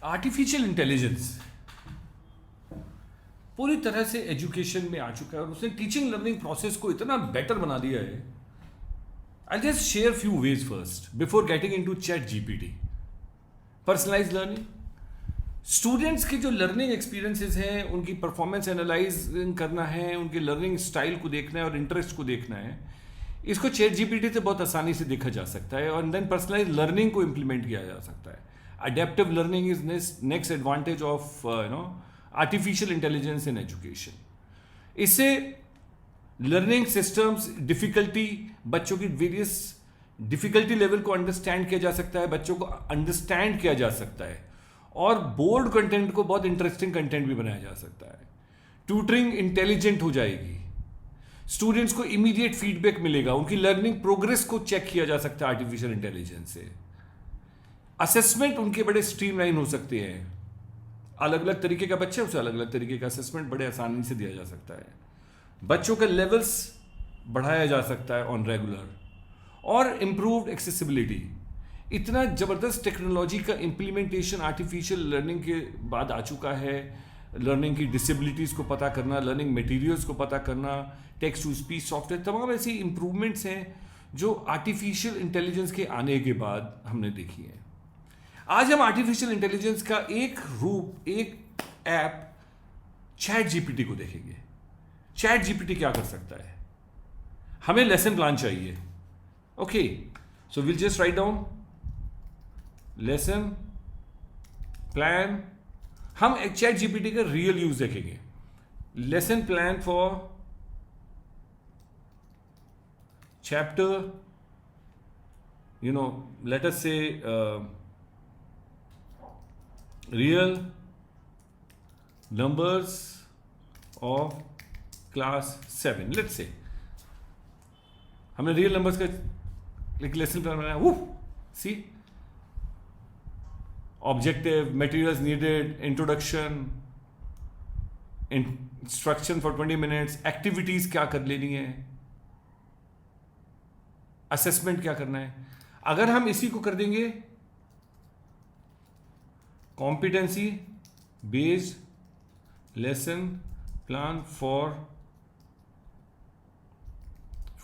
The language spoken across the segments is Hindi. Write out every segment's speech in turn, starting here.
आर्टिफिशियल इंटेलिजेंस पूरी तरह से एजुकेशन में आ चुका है और उसने टीचिंग लर्निंग प्रोसेस को इतना बेटर बना दिया है. I just share few ways first before getting into ChatGPT. Personalise learning, students के जो लर्निंग एक्सपीरियंसेस हैं उनकी परफॉर्मेंस एनालाइजिंग करना है, उनके लर्निंग स्टाइल को देखना है और इंटरेस्ट को देखना है. इसको चैट जीपीटी से बहुत आसानी से देखा जा सकता है और देन पर्सनलाइज लर्निंग को इम्प्लीमेंट किया जा सकता है. Adaptive learning is next advantage of artificial intelligence in education. इससे लर्निंग सिस्टम्स डिफिकल्टी, बच्चों की वेरियस डिफिकल्टी लेवल को अंडरस्टैंड किया जा सकता है, बच्चों को अंडरस्टैंड किया जा सकता है और बोर्ड कंटेंट को बहुत इंटरेस्टिंग कंटेंट भी बनाया जा सकता है. ट्यूटरिंग इंटेलिजेंट हो जाएगी, स्टूडेंट्स को इमीडिएट फीडबैक मिलेगा, उनकी लर्निंग प्रोग्रेस को चेक किया जा सकता है आर्टिफिशियल इंटेलिजेंस से. असेसमेंट उनके बड़े स्ट्रीमलाइन हो सकते हैं, अलग अलग तरीके का बच्चा उसे अलग अलग तरीके का असेसमेंट बड़े आसानी से दिया जा सकता है. बच्चों का लेवल्स बढ़ाया जा सकता है ऑन रेगुलर और इम्प्रूव्ड एक्सेसिबिलिटी. इतना ज़बरदस्त टेक्नोलॉजी का इम्प्लीमेंटेशन आर्टिफिशियल लर्निंग के बाद आ चुका है. लर्निंग की डिसेबिलिटीज़ को पता करना, लर्निंग मटेरियल्स को पता करना, टेक्स्ट टू स्पीच सॉफ्टवेयर, तमाम ऐसी इम्प्रूवमेंट्स हैं जो आर्टिफिशियल इंटेलिजेंस के आने के बाद हमने देखी हैं. आज हम आर्टिफिशियल इंटेलिजेंस का एक रूप, एक ऐप चैट जीपीटी को देखेंगे. चैट जीपीटी क्या कर सकता है? हमें लेसन प्लान चाहिए. Okay, so will just write down lesson plan. हम एक चैट जीपीटी का रियल यूज देखेंगे. Lesson plan for chapter, let us say real numbers of class 7. Let's say हमने रियल नंबर्स का एक लेसन प्लान बनाया. See objective, materials needed, introduction, instruction for 20 minutes, activities क्या कर लेनी है, असेसमेंट क्या करना है. अगर हम इसी को कर देंगे competency based lesson plan for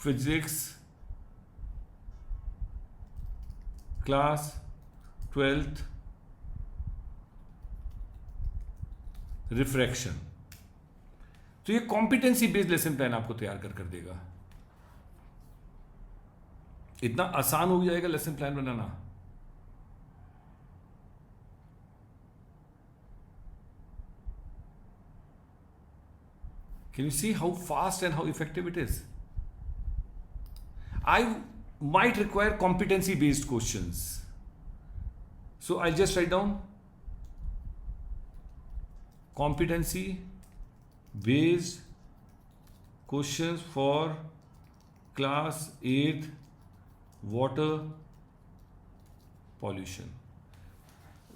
physics class 12th refraction, तो ये कॉम्पिटेंसी बेस्ड लेसन प्लान आपको तैयार कर देगा. इतना आसान हो जाएगा lesson plan banana. Can you see how fast and how effective it is? I might require competency based questions. So I'll just write down competency based questions for class 8th water pollution.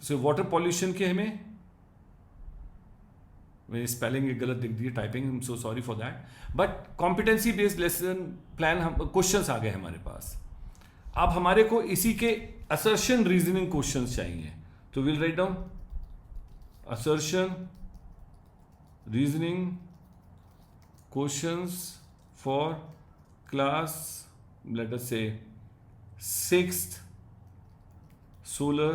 So water pollution के हमें, मैंने स्पेलिंग गलत लिख दी, typing, I am so sorry for that. But competency based lesson plan हम क्वेश्चंस आ गए हमारे पास. अब हमारे को इसी के असर्शन रीजनिंग क्वेश्चंस चाहिए. तो will write down assertion reasoning questions for class, late us से 6th solar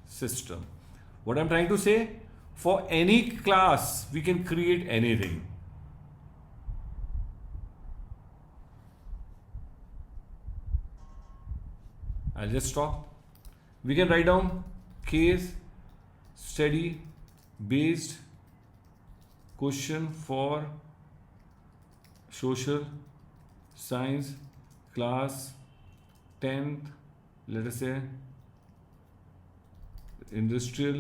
system. What I'm trying to say, for any class we can create anything. I'll just stop. We can write down case study based question for social science class 10th, let us say industrial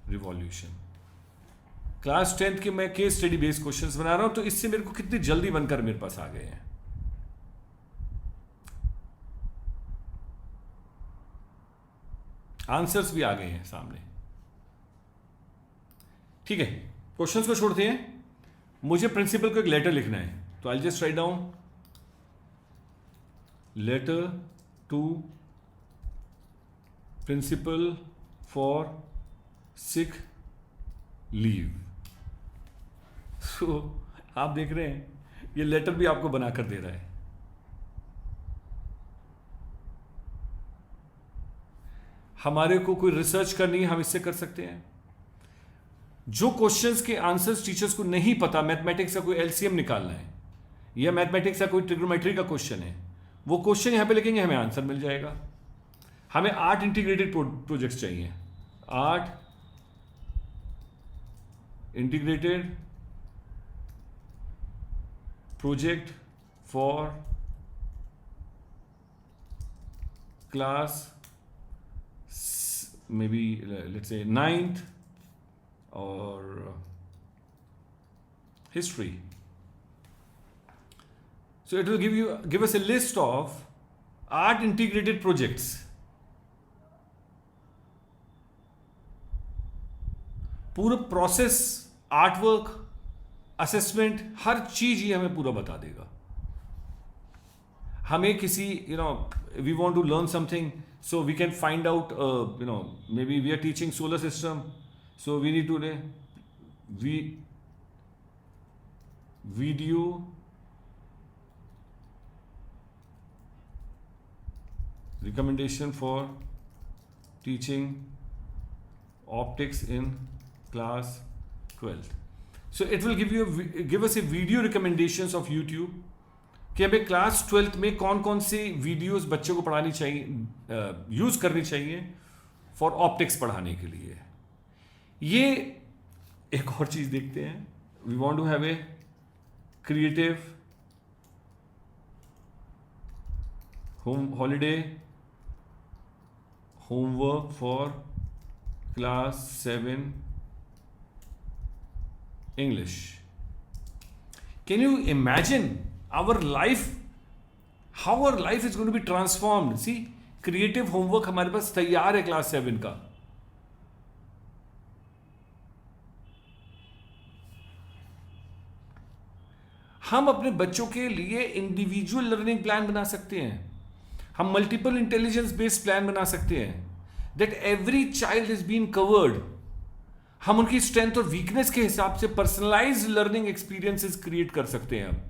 revolution. Class 10th के मैं केस स्टडी बेस्ड क्वेश्चंस बना रहा हूं, तो इससे मेरे को कितनी जल्दी बनकर मेरे पास आ गए हैं. आंसर्स भी आ गए हैं सामने. ठीक है, क्वेश्चंस को छोड़ते हैं. मुझे प्रिंसिपल को एक लेटर लिखना है, तो I just write down letter to principal for sick leave. So आप देख रहे हैं ये लेटर भी आपको बनाकर दे रहा है. हमारे को कोई रिसर्च करनी है, हम इससे कर सकते हैं. जो क्वेश्चंस के आंसर्स टीचर्स को नहीं पता, मैथमेटिक्स का कोई एलसीएम निकालना है या मैथमेटिक्स का कोई ट्रिग्नोमेट्री का क्वेश्चन है, वो क्वेश्चन यहां पे लिखेंगे, हमें आंसर मिल जाएगा. हमें 8 इंटीग्रेटेड प्रोजेक्ट्स चाहिए. 8 integrated project for class maybe let's say 9th or history. So it will give us a list of 8 integrated projects. पूरा प्रोसेस, आर्टवर्क, असेसमेंट, हर चीज ये हमें पूरा बता देगा. हमें किसी we want to learn something, so we can find out maybe we are teaching solar system, so we need to video recommendation for teaching optics in class 12th. So it will give us a video recommendations of YouTube कि हमें क्लास 12th में कौन कौन से वीडियोस बच्चों को पढ़ानी चाहिए, यूज करनी चाहिए फॉर ऑप्टिक्स पढ़ाने के लिए. ये एक और चीज देखते हैं. We want to have a creative holiday homework for class 7 English. Can you imagine our life, how our life is going to be transformed? See, creative homework हमारे पास तैयार है क्लास 7 का. हम अपने बच्चों के लिए इंडिविजुअल लर्निंग प्लान बना सकते हैं. हम मल्टीपल इंटेलिजेंस बेस्ड प्लान बना सकते हैं. That every child is been covered. हम उनकी स्ट्रेंथ और वीकनेस के हिसाब से पर्सनलाइज्ड लर्निंग एक्सपीरियंसेस क्रिएट कर सकते हैं. हम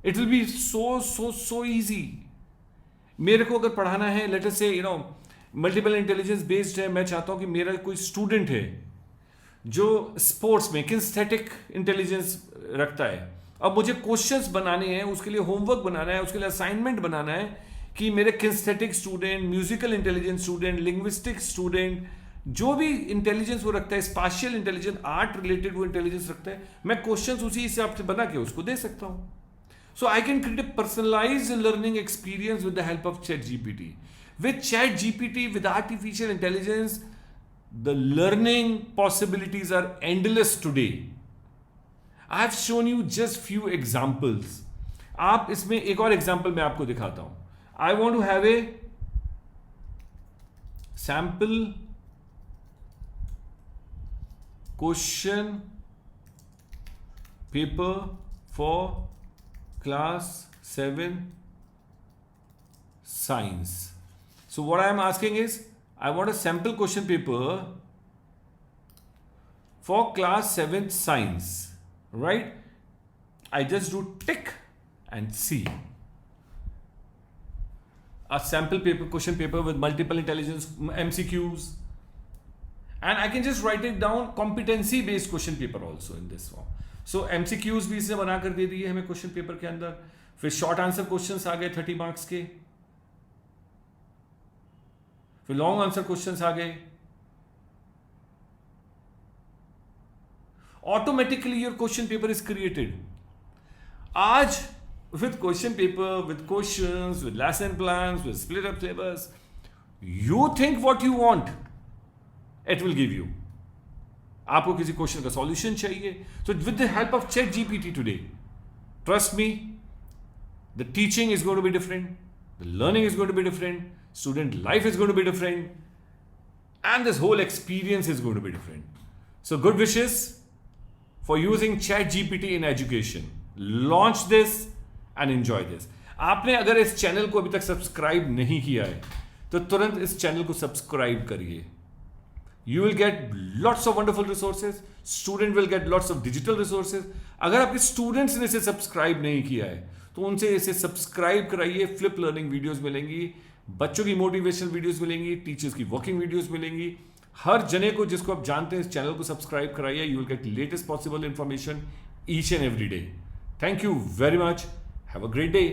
it will be so easy. मेरे को अगर पढ़ाना है, लेट अस से मल्टीपल इंटेलिजेंस बेस्ड है, मैं चाहता हूं कि मेरा कोई स्टूडेंट है जो स्पोर्ट्स में किनेस्थेटिक इंटेलिजेंस रखता है. अब मुझे क्वेश्चंस बनाने हैं, उसके लिए होमवर्क बनाना है, उसके लिए असाइनमेंट बनाना है कि मेरे kinaesthetic student, musical intelligence student, linguistic student, जो भी इंटेलिजेंस वो रखता है, स्पाशियल इंटेलिजेंस, आर्ट रिलेटेड वो इंटेलिजेंस रखता है, मैं क्वेश्चंस उसी हिसाब से बना के उसको दे सकता हूं. So I can create a personalized learning experience with the help of ChatGPT. With ChatGPT, with artificial intelligence, the learning possibilities are endless today. I have shown you just few examples. आप इसमें एक और एग्जाम्पल मैं आपको दिखाता हूं. I want to have a sample question paper for class 7 science. So what I am asking is, I want a sample question paper for class 7 science, right? I just do tick and see. A sample paper, question paper with multiple intelligence MCQs, and I can just write it down, competency based question paper also in this form. So MCQs भी इसने बनाकर दे दिए हमें क्वेश्चन पेपर के अंदर. फिर शॉर्ट आंसर क्वेश्चंस आ गए 30 मार्क्स के. फिर लॉन्ग आंसर क्वेश्चंस आ गए. Automatically your question paper is created. आज with question paper, with questions, with lesson plans, with split up syllabus, you think what you want, it will give you. आपको किसी क्वेश्चन का सॉल्यूशन चाहिए, तो with the help of chat GPT today, trust me, the teaching is going to be different, the learning is going to be different, student life is going to be different, and this whole experience is going to be different. So good wishes for using chat GPT in education. Launch this and enjoy this. आपने अगर इस चैनल को अभी तक सब्सक्राइब नहीं किया है तो तुरंत इस चैनल को सब्सक्राइब करिए, You will get lots of wonderful resources. Student will get lots of digital resources. अगर आपके स्टूडेंट्स ने इसे सब्सक्राइब नहीं किया है तो उनसे इसे सब्सक्राइब कराइए. फ्लिप लर्निंग वीडियोस मिलेंगी, बच्चों की मोटिवेशनल वीडियोस मिलेंगी, टीचर्स की वर्किंग वीडियोस मिलेंगी. हर जने को जिसको आप जानते हैं इस चैनल को सब्सक्राइब कराइए. You will get latest possible information each and every day. Thank you very much. Have a great day.